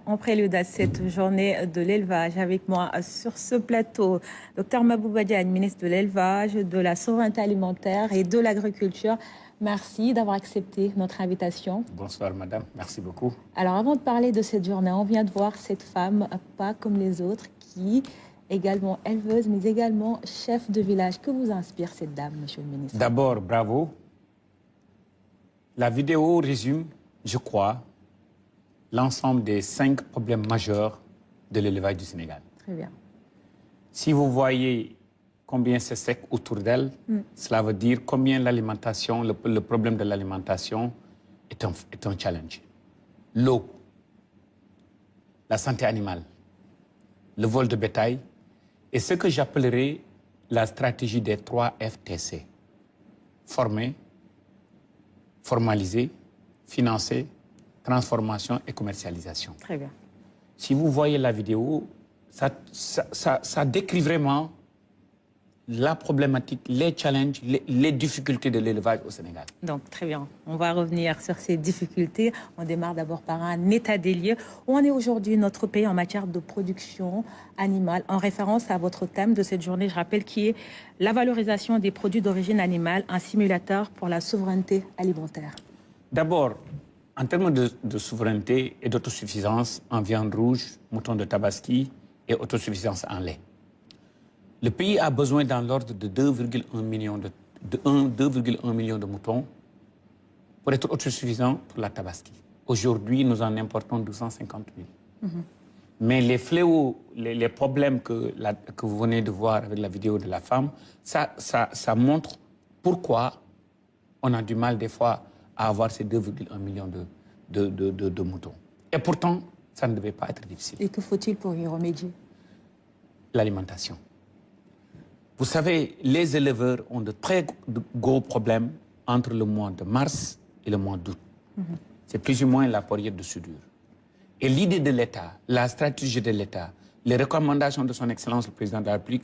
En prélude à cette journée de l'élevage, avec moi sur ce plateau, Dr Mabouba Diagne, ministre de l'élevage, de la souveraineté alimentaire et de l'agriculture. Merci d'avoir accepté notre invitation. Bonsoir madame, merci beaucoup. Alors avant de parler de cette journée, on vient de voir cette femme, pas comme les autres, qui est également éleveuse, mais également chef de village. Que vous inspire cette dame, monsieur le ministre? D'abord, bravo. La vidéo résume, je crois, l'ensemble des 5 problèmes majeurs de l'élevage du Sénégal. Très bien. Si vous voyez combien c'est sec autour d'elle, cela veut dire combien l'alimentation, le problème de l'alimentation est un challenge. L'eau, la santé animale, le vol de bétail et ce que j'appellerais la stratégie des 3 FTC. Former, formaliser, financer, transformation et commercialisation. Très bien. Si vous voyez la vidéo, ça décrit vraiment la problématique, les challenges, les difficultés de l'élevage au Sénégal. Donc, très bien. On va revenir sur ces difficultés. On démarre d'abord par un état des lieux. Où en est aujourd'hui notre pays en matière de production animale, en référence à votre thème de cette journée, je rappelle, qui est la valorisation des produits d'origine animale, un simulateur pour la souveraineté alimentaire. D'abord, en termes de souveraineté et d'autosuffisance en viande rouge, mouton de Tabaski et autosuffisance en lait. Le pays a besoin dans l'ordre de 2,1 millions de moutons pour être autosuffisant pour la Tabaski. Aujourd'hui, nous en importons 250 000. Mais les fléaux, les problèmes que vous venez de voir avec la vidéo de la femme, ça montre pourquoi on a du mal des fois à avoir ces 2,1 millions de moutons. Et pourtant, ça ne devait pas être difficile. Et que faut-il pour y remédier? L'alimentation. Vous savez, les éleveurs ont de très gros problèmes entre le mois de mars et le mois d'août. C'est plus ou moins la période de soudure. Et l'idée de l'État, la stratégie de l'État, les recommandations de son Excellence le Président de la République,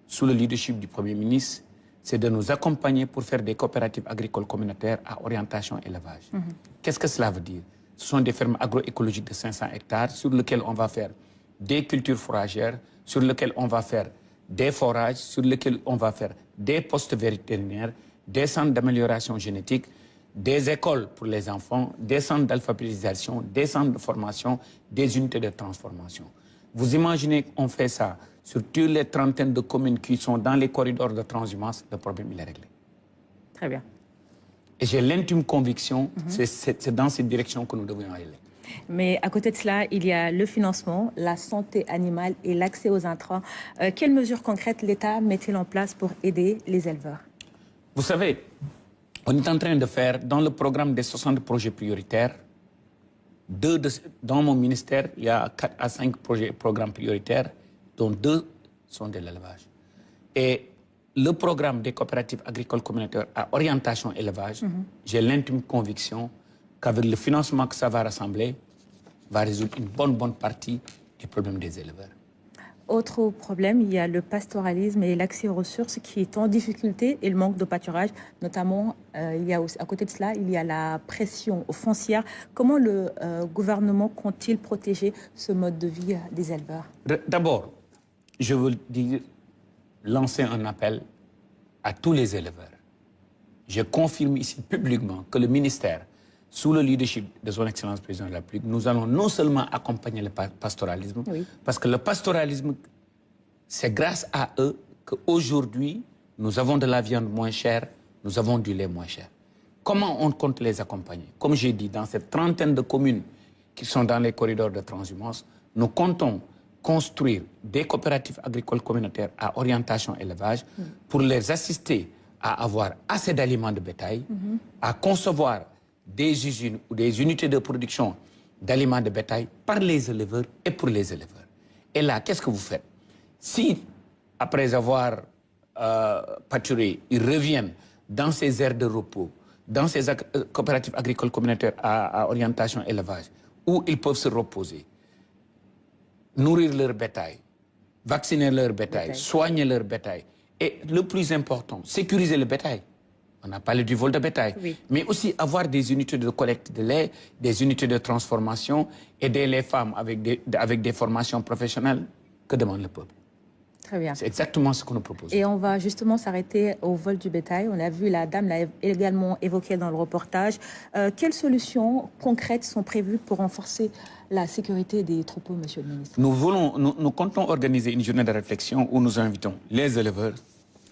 sous le leadership du Premier ministre, c'est de nous accompagner pour faire des coopératives agricoles communautaires à orientation élevage. Qu'est-ce que cela veut dire? Ce sont des fermes agroécologiques de 500 hectares sur lesquelles on va faire des cultures fourragères, sur lesquelles on va faire des forages, sur lesquels on va faire des postes vétérinaires, des centres d'amélioration génétique, des écoles pour les enfants, des centres d'alphabétisation, des centres de formation, des unités de transformation. Vous imaginez qu'on fait ça sur toutes les trentaines de communes qui sont dans les corridors de transhumance, le problème il est réglé. Très bien. Et j'ai l'intime conviction que c'est dans cette direction que nous devons aller. Mais à côté de cela, il y a le financement, la santé animale et l'accès aux intrants. Quelles mesures concrètes l'État met-il en place pour aider les éleveurs? Vous savez, on est en train de faire, dans le programme des 60 projets prioritaires, dans mon ministère, il y a 4 à 5 programmes prioritaires, dont 2 sont de l'élevage. Et le programme des coopératives agricoles communautaires à orientation élevage, j'ai l'intime conviction qu'avec le financement que ça va rassembler, va résoudre une bonne partie du problème des éleveurs. Autre problème, il y a le pastoralisme et l'accès aux ressources qui est en difficulté et le manque de pâturage. Notamment, il y a aussi, à côté de cela, il y a la pression foncière. Comment le gouvernement compte-t-il protéger ce mode de vie des éleveurs? D'abord, je veux lancer un appel à tous les éleveurs. Je confirme ici publiquement que le ministère, sous le leadership de son Excellence Président de la République, nous allons non seulement accompagner le pastoralisme, parce que le pastoralisme, c'est grâce à eux qu'aujourd'hui, nous avons de la viande moins chère, nous avons du lait moins cher. Comment on compte les accompagner? Comme j'ai dit, dans cette trentaine de communes qui sont dans les corridors de transhumance, nous comptons construire des coopératives agricoles communautaires à orientation élevage pour les assister à avoir assez d'aliments de bétail, à concevoir des usines ou des unités de production d'aliments de bétail par les éleveurs et pour les éleveurs. Et là, qu'est-ce que vous faites? Si, après avoir pâturé, ils reviennent dans ces aires de repos, dans ces coopératives agricoles communautaires à orientation élevage, où ils peuvent se reposer, nourrir leur bétail, vacciner leur bétail, soigner leur bétail, et le plus important, sécuriser le bétail. On a parlé du vol de bétail. Oui. Mais aussi avoir des unités de collecte de lait, des unités de transformation, aider les femmes avec des formations professionnelles. Que demande le peuple? Très bien. C'est exactement ce que nous proposons. Et on va justement s'arrêter au vol du bétail. On a vu, la dame l'a également évoqué dans le reportage. Quelles solutions concrètes sont prévues pour renforcer la sécurité des troupeaux, monsieur le ministre? Nous comptons organiser une journée de réflexion où nous invitons les éleveurs,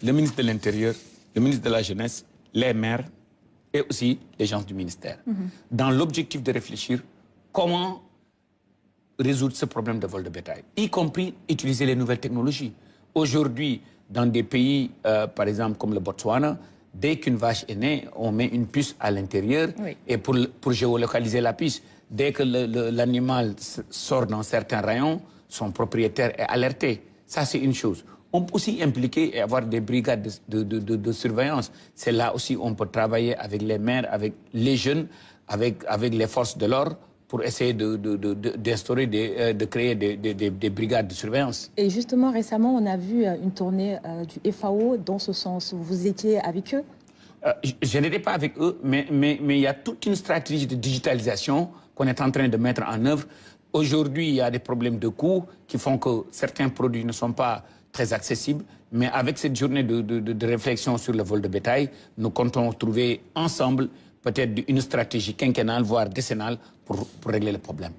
le ministre de l'Intérieur, le ministre de la Jeunesse, les maires et aussi les gens du ministère. Dans l'objectif de réfléchir comment résoudre ce problème de vol de bétail, y compris utiliser les nouvelles technologies. Aujourd'hui, dans des pays, par exemple, comme le Botswana, dès qu'une vache est née, on met une puce à l'intérieur et pour géolocaliser la puce, dès que l'animal sort dans certains rayons, son propriétaire est alerté. Ça, c'est une chose. On peut aussi impliquer et avoir des brigades de surveillance. C'est là aussi où on peut travailler avec les maires, avec les jeunes, avec les forces de l'ordre, pour essayer d'instaurer, de créer des brigades de surveillance. Et justement, récemment, on a vu une tournée du FAO dans ce sens. Vous étiez avec eux? Je n'étais pas avec eux, mais il y a toute une stratégie de digitalisation qu'on est en train de mettre en œuvre. Aujourd'hui, il y a des problèmes de coûts qui font que certains produits ne sont pas très accessibles. Mais avec cette journée de réflexion sur le vol de bétail, nous comptons trouver ensemble peut-être une stratégie quinquennale, voire décennale, pour régler le problème.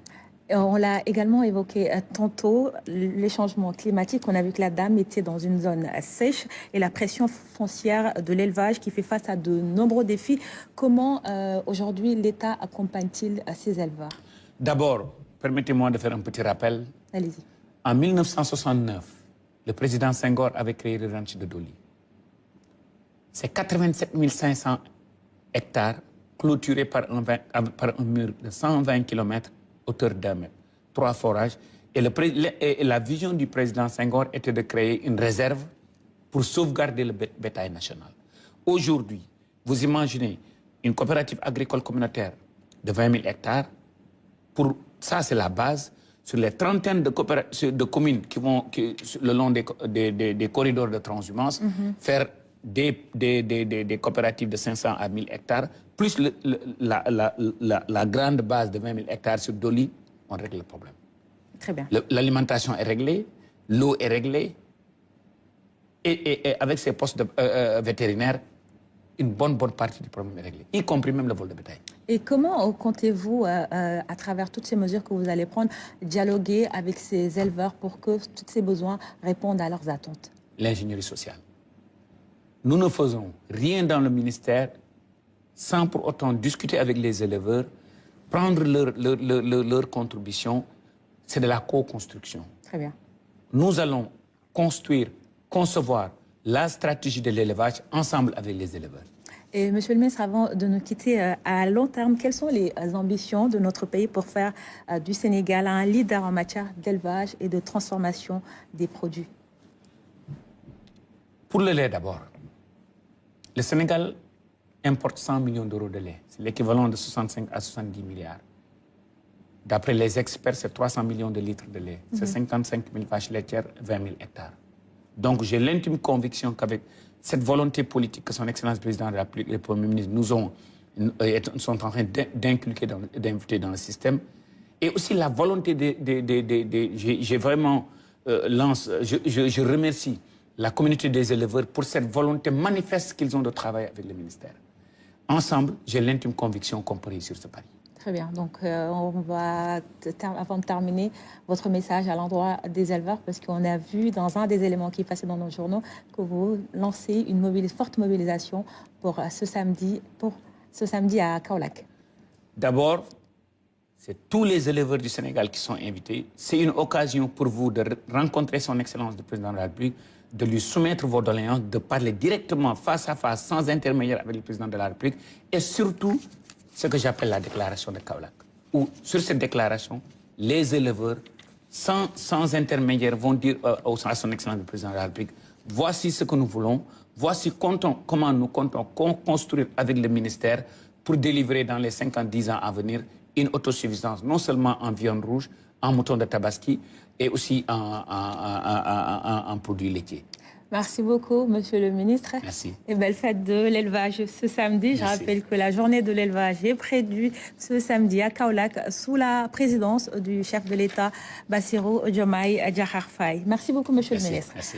On l'a également évoqué tantôt, les changements climatiques. On a vu que la dame était dans une zone sèche et la pression foncière de l'élevage qui fait face à de nombreux défis. Comment aujourd'hui l'État accompagne-t-il ces éleveurs? D'abord, permettez-moi de faire un petit rappel. Allez-y. En 1969, le président Senghor avait créé le ranch de Doli. C'est 87 500 hectares clôturés par un mur de 120 km, hauteur d'1 mètre, 3 forages. Et la vision du président Senghor était de créer une réserve pour sauvegarder le bétail national. Aujourd'hui, vous imaginez une coopérative agricole communautaire de 20 000 hectares. Ça, c'est la base. Sur les trentaines de communes qui vont le long des corridors de transhumance, faire des coopératives de 500 à 1000 hectares, plus la grande base de 20 000 hectares sur Doli, on règle le problème. Très bien. L'alimentation est réglée, l'eau est réglée, et avec ces postes vétérinaires, une bonne partie du problème est réglé, y compris même le vol de bétail. Et comment comptez-vous, à travers toutes ces mesures que vous allez prendre, dialoguer avec ces éleveurs pour que tous ces besoins répondent à leurs attentes? L'ingénierie sociale. Nous ne faisons rien dans le ministère sans pour autant discuter avec les éleveurs, prendre leur contribution. C'est de la co-construction. Très bien. Nous allons concevoir la stratégie de l'élevage ensemble avec les éleveurs. Et monsieur le ministre, avant de nous quitter, à long terme, quelles sont les ambitions de notre pays pour faire du Sénégal un leader en matière d'élevage et de transformation des produits? Pour le lait d'abord, le Sénégal importe 100 millions d'euros de lait. C'est l'équivalent de 65 à 70 milliards. D'après les experts, c'est 300 millions de litres de lait. C'est 55 000 vaches laitières, 20 000 hectares. Donc j'ai l'intime conviction qu'avec cette volonté politique que son Excellence président de la République et le Premier ministre sont en train d'inculquer, d'inviter dans le système, et aussi la volonté j'ai vraiment je remercie la communauté des éleveurs pour cette volonté manifeste qu'ils ont de travailler avec le ministère. Ensemble, j'ai l'intime conviction qu'on peut réussir ce pari. Très bien. Donc, on va, avant de terminer, votre message à l'endroit des éleveurs, parce qu'on a vu dans un des éléments qui est passé dans nos journaux que vous lancez une forte mobilisation pour ce samedi à Kaolack. D'abord, c'est tous les éleveurs du Sénégal qui sont invités. C'est une occasion pour vous de rencontrer son Excellence le Président de la République, de lui soumettre vos doléances, de parler directement, face à face, sans intermédiaire avec le Président de la République, et surtout, ce que j'appelle la déclaration de Kaolack. Où, sur cette déclaration, les éleveurs, sans intermédiaire, vont dire à son Excellence le Président de la République, voici ce que nous voulons, voici comment nous comptons construire avec le ministère pour délivrer dans les 50-10 ans à venir une autosuffisance, non seulement en viande rouge, en mouton de tabaski, et aussi en produits laitiers. Merci beaucoup, Monsieur le ministre. Merci. Et belle fête de l'élevage ce samedi. Je rappelle que la journée de l'élevage est prévue ce samedi à Kaolack sous la présidence du chef de l'État, Bassirou Diomaye Diakhar Faye. Merci beaucoup, Monsieur le ministre. Merci.